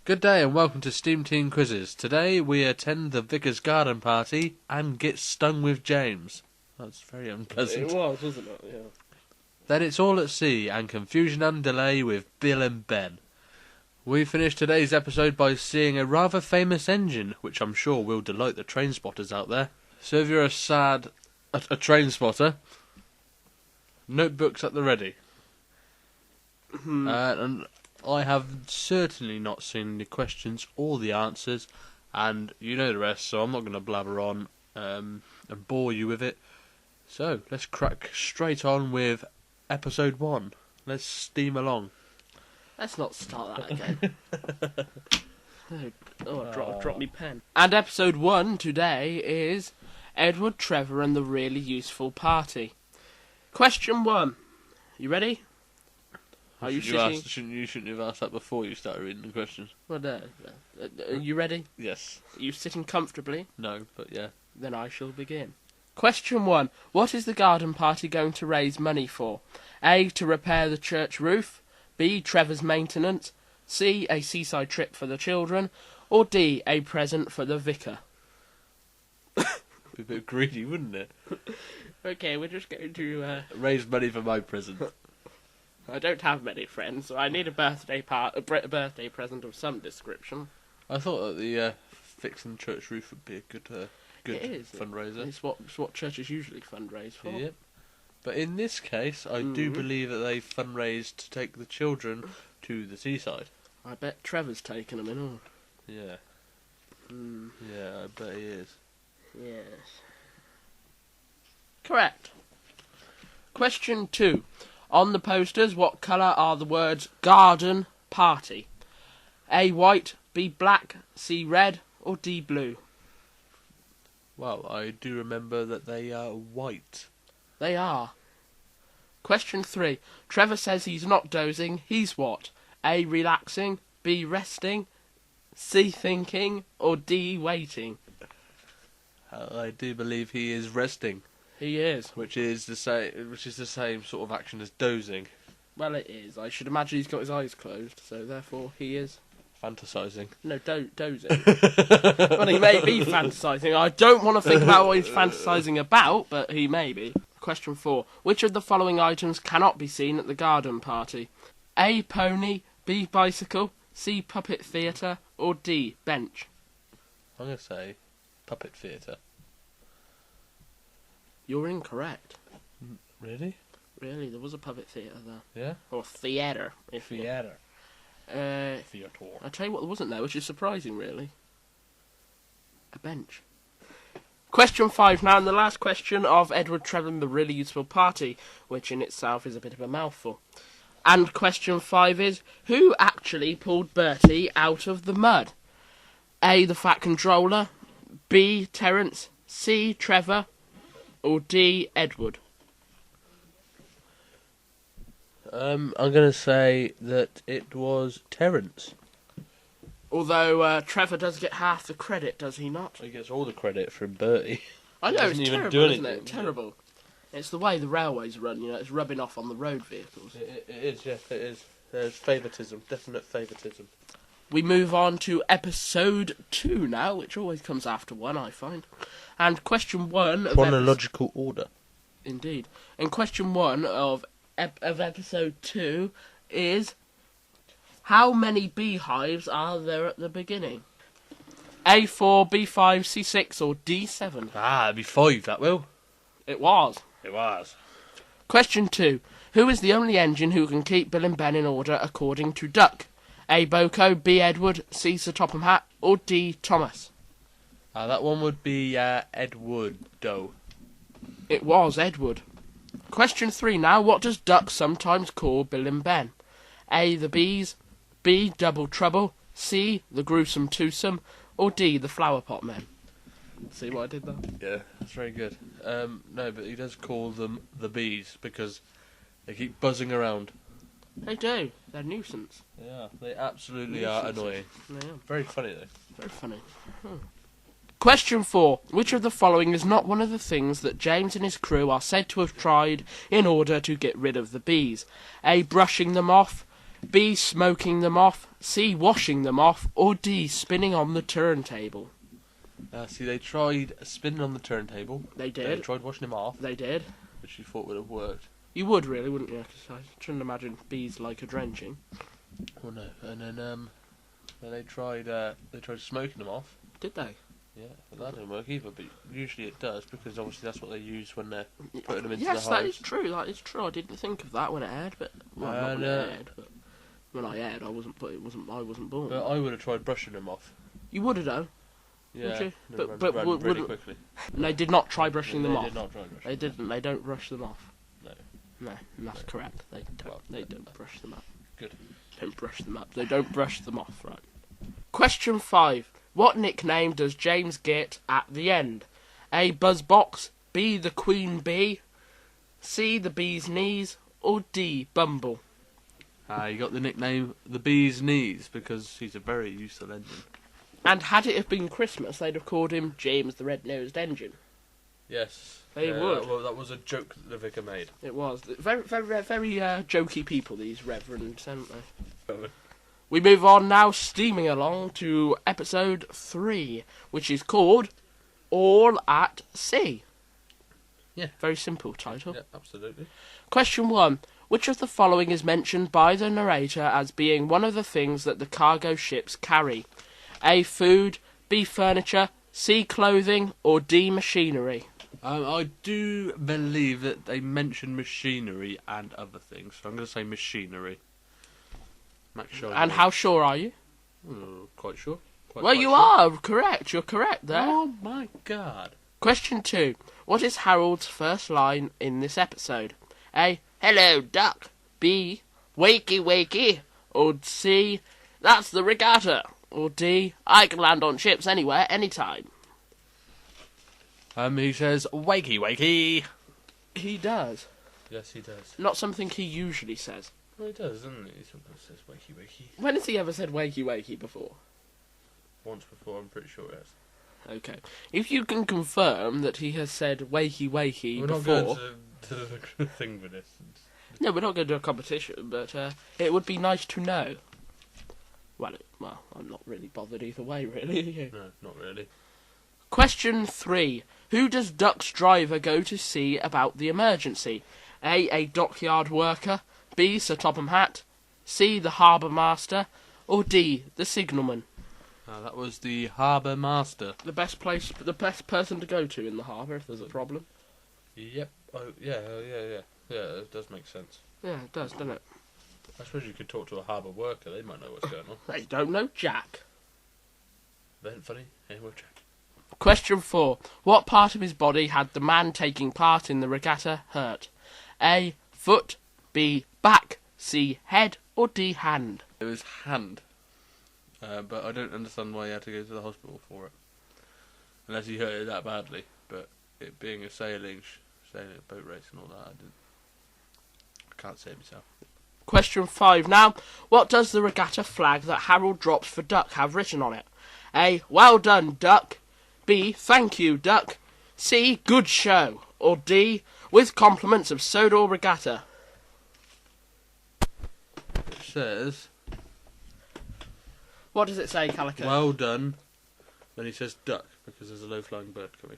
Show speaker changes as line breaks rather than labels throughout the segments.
Good day and welcome to SteamTeam Quizzes. Today we attend the Vicar's garden party and get stung with James. That's very unpleasant.
It was, wasn't it? Yeah.
Then it's all at sea and confusion and delay with Bil and Ben. We finish today's episode by seeing a rather famous engine, which I'm sure will delight the train spotters out there. So if you're a train spotter, notebooks at the ready. And I have certainly not seen the questions or the answers, and you know the rest, so I'm not going to blabber on and bore you with it. So, let's crack straight on with episode 1. Let's steam along.
Let's not start that again. I dropped me pen. And episode 1 today is Edward, Trevor and the Really Useful Party. Question 1. You ready? Are you sitting?
You shouldn't have asked that before you started reading the questions.
Well, no. Are you ready?
Yes.
Are you sitting comfortably?
No, but yeah.
Then I shall begin. Question 1. What is the garden party going to raise money for? A. To repair the church roof. B. Trevor's maintenance. C. A seaside trip for the children. Or D. A present for the vicar.
Be a bit greedy, wouldn't it?
Okay, we're just going to
raise money for my present.
I don't have many friends, so I need a birthday present of some description.
I thought that the fixing church roof would be a good fundraiser.
It's what churches usually fundraise for.
Yep. But in this case, I do believe that they fundraised to take the children to the seaside.
I bet Trevor's taken them in all.
Yeah. Yeah, I bet he is.
Yes. Correct. Question 2. On the posters, what colour are the words garden party? A. White, B. Black, C. Red, or D. Blue?
Well, I do remember that they are white.
They are. Question 3. Trevor says he's not dozing. He's what? A. Relaxing, B. Resting, C. Thinking, or D. Waiting?
I do believe he is resting.
He is.
Which is the same sort of action as dozing.
Well, it is. I should imagine he's got his eyes closed, so therefore he is
fantasising.
No, dozing. Well, he may be fantasising. I don't want to think about what he's fantasising about, but he may be. Question 4. Which of the following items cannot be seen at the garden party? A. Pony, B. Bicycle, C. Puppet theatre, or D. Bench?
I'm going to say puppet theatre.
You're incorrect.
Really?
Really, there was a puppet theatre there.
Yeah?
Or theatre.
Theatre.
Theatre. I'll tell you what there wasn't there, which is surprising, really. A bench. Question 5 now, and the last question of Edward, Trevor and the Really Useful Party, which in itself is a bit of a mouthful. And question 5 is, who actually pulled Bertie out of the mud? A. The Fat Controller, B. Terence, C. Trevor, or D. Edward?
I'm going to say that it was Terence.
Although Trevor does get half the credit, does he not?
He gets all the credit from Bertie.
I know, it's terrible, isn't it? Terrible. It's the way the railways run, you know, it's rubbing off on the road vehicles.
It is, yes, it is. There's favouritism, definite favouritism.
We move on to episode 2 now, which always comes after 1, I find. And question 1...
Chronological order.
Indeed. And question 1 of episode 2 is... How many beehives are there at the beginning? A4, B5, C6 or D7?
It'd be 5, that will.
It was.
It was.
Question 2. Who is the only engine who can keep Bill and Ben in order according to Duck? A. Boko, B. Edward, C. Sir Topham Hatt, or D. Thomas?
That one would be Edward, though.
It was Edward. Question 3 now. What does Duck sometimes call Bill and Ben? A. The Bees, B. Double Trouble, C. The Gruesome Twosome, or D. The Flower Pot Men? See what I did there?
Yeah, that's very good. No, but he does call them the Bees because they keep buzzing around.
They do. They're a nuisance.
Yeah, they absolutely are annoying.
They are.
Very funny, though.
Very funny. Question 4. Which of the following is not one of the things that James and his crew are said to have tried in order to get rid of the bees? A. Brushing them off, B. Smoking them off. C. Washing them off. Or D. Spinning on the turntable.
See, they tried spinning on the turntable.
They did.
They tried washing them off,
They did.
which you thought would have worked.
You would really, wouldn't you? 'Cause I shouldn't imagine bees like a drenching.
Oh no! And then they tried smoking them off.
Did they?
Yeah, but that didn't work either. But usually it does, because obviously that's what they use when they're putting them into
Yes,
the
that
hives.
is true. That is true. I didn't think of that when it aired, but well, not when it aired. But when I aired, I wasn't born.
But I would have tried brushing them off.
You would have done.
Yeah,
you?
but
But
really quickly.
And they did not try brushing them
They
off.
did not try brushing.
They didn't. They don't brush them off.
No.
No, that's correct. They don't.
Well,
They don't brush them up.
Good.
Don't brush them up. They don't brush them off. Right. Question 5. What nickname does James get at the end? A. Buzzbox. B. The Queen Bee. C. The Bee's Knees. Or D. Bumble.
He got the nickname the Bee's Knees because he's a very useful engine.
And had it have been Christmas, they'd have called him James the Red-Nosed Engine.
Yes.
They would.
That was a joke that the vicar made.
It was. Very, very, very jokey people, these reverends, aren't they? We move on now, steaming along to episode 3, which is called All at Sea.
Yeah.
Very simple title.
Yeah, absolutely.
Question 1. Which of the following is mentioned by the narrator as being one of the things that the cargo ships carry? A. Food. B. Furniture. C. Clothing. Or D. Machinery.
I do believe that they mention machinery and other things, so I'm going to say machinery. Max sure.
And how sure are you?
Quite sure.
Well, you are correct. You're correct there.
Oh my god.
Question 2. What is Harold's first line in this episode? A. Hello, duck. B. Wakey, wakey. Or C. That's the regatta. Or D. I can land on ships anywhere, anytime.
He says, wakey, wakey.
He does.
Yes, he does.
Not something he usually says.
Well, he does, doesn't he? He sometimes says wakey, wakey.
When has he ever said wakey, wakey before?
Once before, I'm pretty sure he has.
Okay. If you can confirm that he has said wakey, wakey
We're
before...
not going to the thing with this.
No, we're not going to do a competition, but it would be nice to know. Well, I'm not really bothered either way, really.
No, not really.
Question 3. Who does Duck's driver go to see about the emergency? A dockyard worker. B. Sir Topham Hatt. C. The harbour master. Or D. The signalman.
That was the harbour master.
The best person to go to in the harbour if there's a problem.
Yep. Oh, yeah. Yeah, it does make sense.
Yeah, it does, doesn't it?
I suppose you could talk to a harbour worker. They might know what's going on.
They don't know Jack.
Then funny. Hey, we'll check.
Question 4. What part of his body had the man taking part in the regatta hurt? A. Foot. B. Back. C. Head. Or D. Hand.
It was hand. But I don't understand why he had to go to the hospital for it. Unless he hurt it that badly. But it being a sailing boat race and all that, I can't say it myself.
Question 5 now. What does the regatta flag that Harold drops for Duck have written on it? A. Well done, Duck. B. Thank you, Duck. C. Good show. Or D. With compliments of Sodor Regatta.
It says,
What does it say, Calico?
well done. Then he says duck, because there's a low-flying bird coming.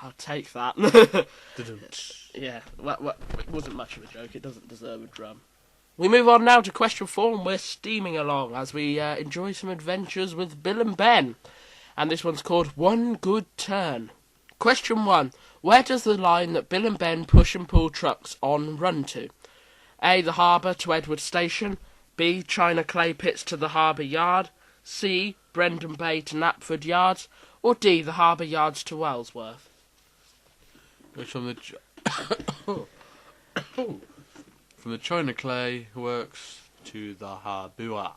I'll take that. Yeah, well, it wasn't much of a joke. It doesn't deserve a drum. We move on now to question 4, and we're steaming along as we enjoy some adventures with Bil and Ben. And this one's called One Good Turn. Question 1. Where does the line that Bil and Ben push and pull trucks on run to? A. The harbour to Edward Station. B. China Clay Pits to the harbour yard. C. Brendan Bay to Knapford Yards. Or D. The harbour yards to Wellsworth.
Which from the from the China Clay Works to the harbour
Yard.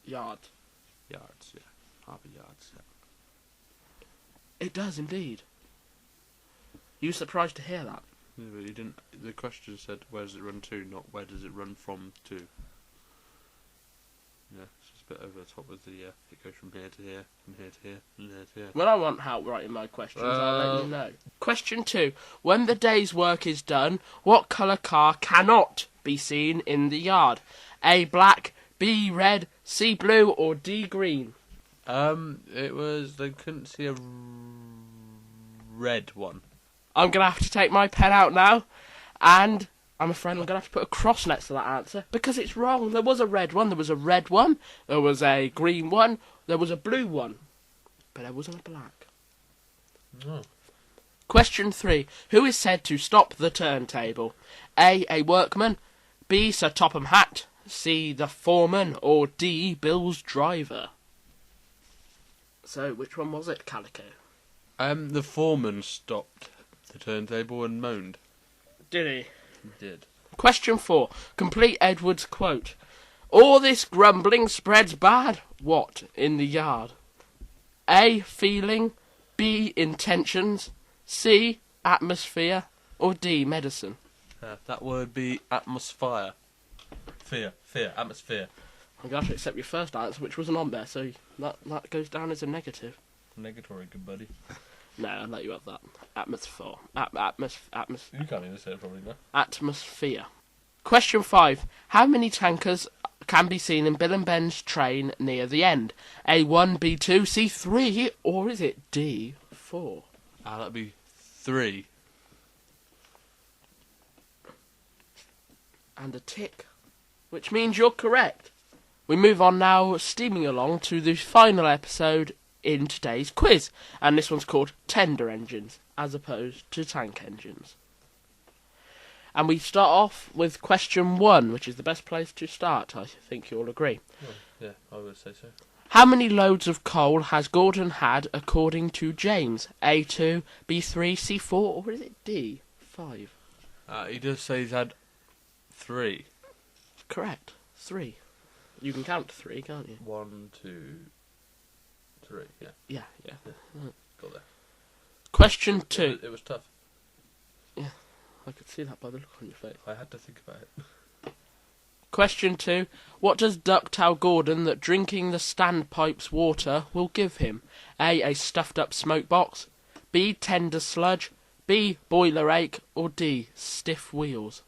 yards, yeah. Harbour yards, yeah.
It does indeed. You surprised to hear that?
Yeah, but he didn't. The question said, "Where does it run to?" Not where does it run from to. Yeah, it's just bit over the top of the. It goes from here to here, from here to here, from here to here.
When I want help writing my questions, I'll let you know. Question 2. When the day's work is done, what colour car cannot be seen in the yard? A, black, B, red, C, blue, or D, green?
It was. They couldn't see a red one.
I'm going to have to take my pen out now, and I'm afraid I'm going to have to put a cross next to that answer, because it's wrong. There was a red one, there was a red one, there was a green one, there was a blue one, but there wasn't a black.
No.
Question 3. Who is said to stop the turntable? A workman, B, Sir Topham Hatt, C, the foreman, or D, Bill's driver? So, which one was it, Calico?
The foreman stopped the turntable and moaned.
Did he?
He did.
Question 4. Complete Edward's quote. All this grumbling spreads bad. What in the yard? A, feeling, B, intentions, C, atmosphere, or D, medicine?
That would be atmosphere. Fear, atmosphere.
I'm going to have to accept your first answer, which wasn't on there, so that goes down as a negative.
Negatory, good buddy.
No, I'll let you have that. Atmosphere.
You can't even say it probably now.
Atmosphere. Question 5. How many tankers can be seen in Bill and Ben's train near the end? A1, B2, C3, or is it D4?
That'd be 3.
And a tick, which means you're correct. We move on now, steaming along to the final episode in today's quiz, and this one's called Tender Engines, as opposed to Tank Engines. And we start off with question 1, which is the best place to start, I think you'll agree.
Oh, yeah, I would say so.
How many loads of coal has Gordon had according to James? A2, B3, C4, or is it D5?
He does say he's had 3.
Correct, 3. You can count to 3, can't you?
1, 2, 3. Yeah.
Yeah.
Got there.
Question 2.
It was tough.
I could see that by the look on your face.
I had to think about it.
Question 2. What does Duck tell Gordon that drinking the standpipe's water will give him? A stuffed up smoke box, B, tender sludge, B, boiler ache, or D, stiff wheels?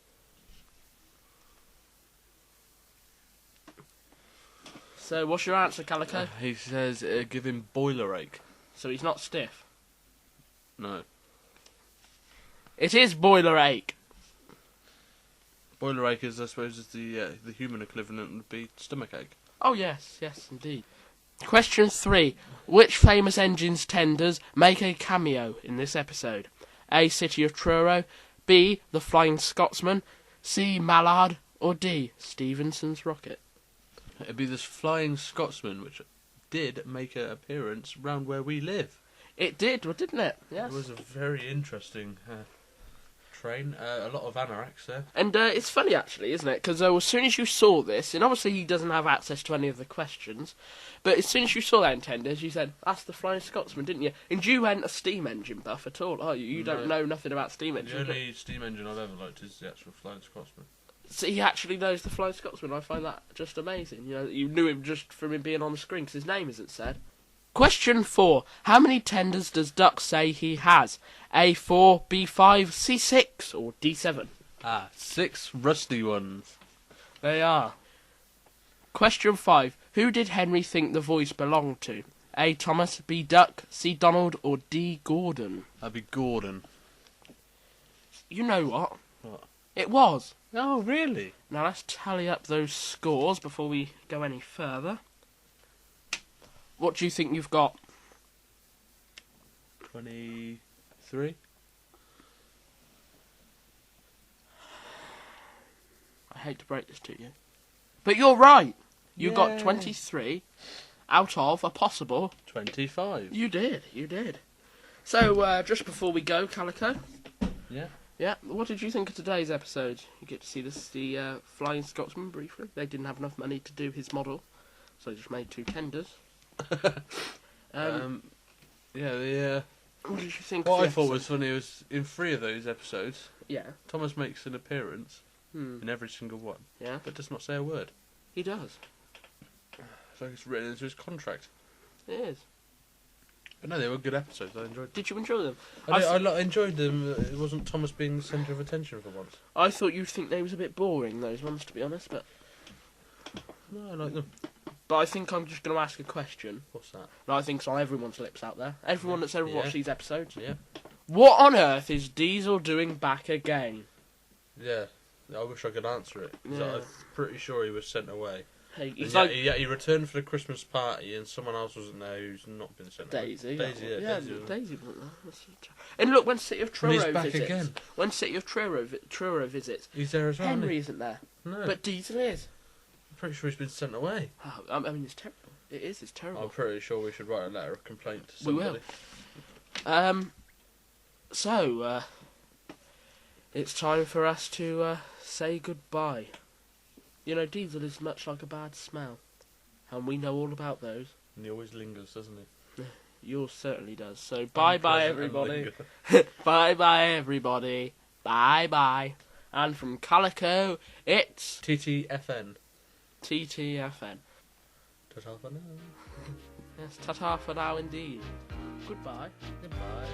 So, what's your answer, Calico?
He says give him boiler ache.
So he's not stiff.
No.
It is boiler ache.
Boiler ache is, I suppose, is the human equivalent would be stomach ache.
Oh, yes, indeed. Question 3. Which famous engine's tenders make a cameo in this episode? A, City of Truro, B, The Flying Scotsman, C, Mallard, or D, Stevenson's rocket?
It'd be this Flying Scotsman, which did make an appearance round where we live.
It did, didn't it? Yes.
It was a very interesting train. A lot of anoraks there.
And it's funny, actually, isn't it? Because as soon as you saw this, and obviously he doesn't have access to any of the questions, but as soon as you saw that in tenders, you said, that's the Flying Scotsman, didn't you? And you weren't a steam engine buff at all, are you? You don't know nothing about steam engines.
The only steam engine I've ever liked is the actual Flying Scotsman.
So he actually knows the Flying Scotsman. I find that just amazing. You know, you knew him just from him being on the screen because his name isn't said. Question 4. How many tenders does Duck say he has? A4, B5, C6, or D7?
6 rusty ones.
They are. Question 5. Who did Henry think the voice belonged to? A, Thomas, B, Duck, C, Donald, or D, Gordon?
That'd be Gordon.
You know what?
What?
It was.
Oh, really?
Now let's tally up those scores before we go any further. What do you think you've got?
23?
I hate to break this to you. But you're right. You got 23 out of a possible
25.
You did. So, just before we go, Calico.
Yeah.
Yeah, what did you think of today's episode? You get to see the Flying Scotsman briefly. They didn't have enough money to do his model, so they just made 2 tenders.
What
did you think?
What I thought was funny was in 3 of those episodes,
Yeah.
Thomas makes an appearance in every single one.
Yeah.
But does not say a word.
He does.
Looks like it's written into his contract.
It is.
But no, they were good episodes. I enjoyed them.
Did you enjoy them?
I enjoyed them. It wasn't Thomas being the centre of attention for once.
I thought you'd think they was a bit boring, those ones, to be honest, but...
No, I like them.
But I think I'm just going to ask a question.
What's that?
And I think it's on everyone's lips out there. Everyone that's ever watched these episodes.
Yeah.
What on earth is Diesel doing back again?
Yeah. I wish I could answer it. 'Cause
Yeah.
I'm pretty sure he was sent away.
Hey, he's
And
like...
he returned for the Christmas party and someone else wasn't there who's not been sent
Daisy.
away. Daisy,
Yeah,
Daisy.
Daisy wasn't there. And look, when City of
And
Truro
he's back
visits...
again.
When City of Truro visits,
He's there as well,
Henry isn't there.
No.
But Diesel is.
I'm pretty sure he's been sent away.
Oh, I mean, it's terrible. It is, it's terrible.
I'm pretty sure we should write a letter of complaint to
We
somebody.
will. So, it's time for us to say goodbye. You know, Diesel is much like a bad smell. And we know all about those.
And he always lingers, doesn't he?
Yours certainly does. So, bye-bye,
Unpleasant and
everybody.
linger.
Bye-bye, everybody. Bye-bye. And from Calico, it's...
TTFN.
TTFN.
Ta-ta for now.
Yes, ta-ta for now indeed. Goodbye.
Goodbye.